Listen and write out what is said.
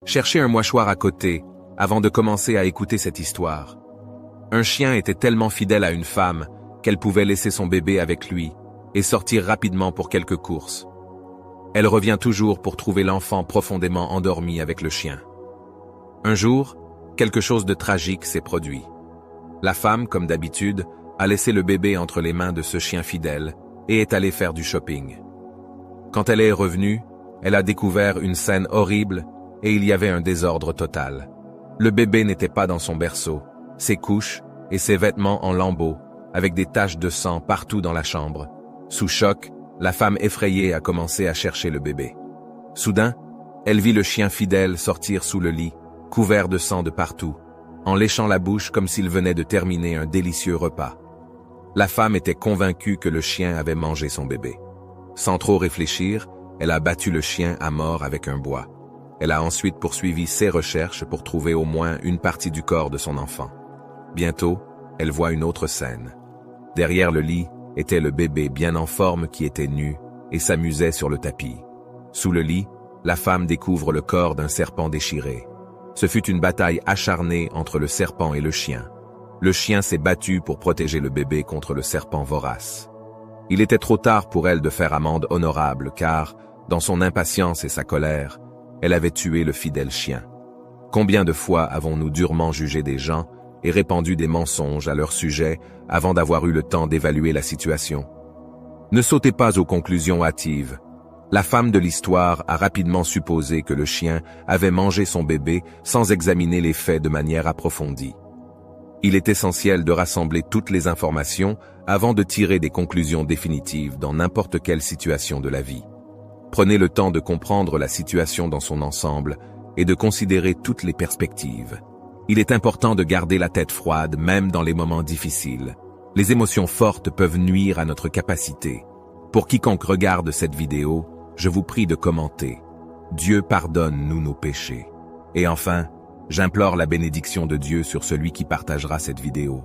Cherchez un mouchoir à côté, avant de commencer à écouter cette histoire. Un chien était tellement fidèle à une femme qu'elle pouvait laisser son bébé avec lui et sortir rapidement pour quelques courses. Elle revient toujours pour trouver l'enfant profondément endormi avec le chien. Un jour, quelque chose de tragique s'est produit. La femme, comme d'habitude, a laissé le bébé entre les mains de ce chien fidèle et est allée faire du shopping. Quand elle est revenue, elle a découvert une scène horrible et il y avait un désordre total. Le bébé n'était pas dans son berceau, ses couches et ses vêtements en lambeaux, avec des taches de sang partout dans la chambre. Sous choc, la femme effrayée a commencé à chercher le bébé. Soudain, elle vit le chien fidèle sortir sous le lit, couvert de sang de partout, en léchant la bouche comme s'il venait de terminer un délicieux repas. La femme était convaincue que le chien avait mangé son bébé. Sans trop réfléchir, elle a battu le chien à mort avec un bois. Elle a ensuite poursuivi ses recherches pour trouver au moins une partie du corps de son enfant. Bientôt, elle voit une autre scène. Derrière le lit était le bébé bien en forme qui était nu et s'amusait sur le tapis. Sous le lit, la femme découvre le corps d'un serpent déchiré. Ce fut une bataille acharnée entre le serpent et le chien. Le chien s'est battu pour protéger le bébé contre le serpent vorace. Il était trop tard pour elle de faire amende honorable car, dans son impatience et sa colère, elle avait tué le fidèle chien. Combien de fois avons-nous durement jugé des gens et répandu des mensonges à leur sujet avant d'avoir eu le temps d'évaluer la situation? Ne sautez pas aux conclusions hâtives. La femme de l'histoire a rapidement supposé que le chien avait mangé son bébé sans examiner les faits de manière approfondie. Il est essentiel de rassembler toutes les informations avant de tirer des conclusions définitives dans n'importe quelle situation de la vie. Prenez le temps de comprendre la situation dans son ensemble et de considérer toutes les perspectives. Il est important de garder la tête froide même dans les moments difficiles. Les émotions fortes peuvent nuire à notre capacité. Pour quiconque regarde cette vidéo, je vous prie de commenter. Dieu pardonne-nous nos péchés. Et enfin, j'implore la bénédiction de Dieu sur celui qui partagera cette vidéo.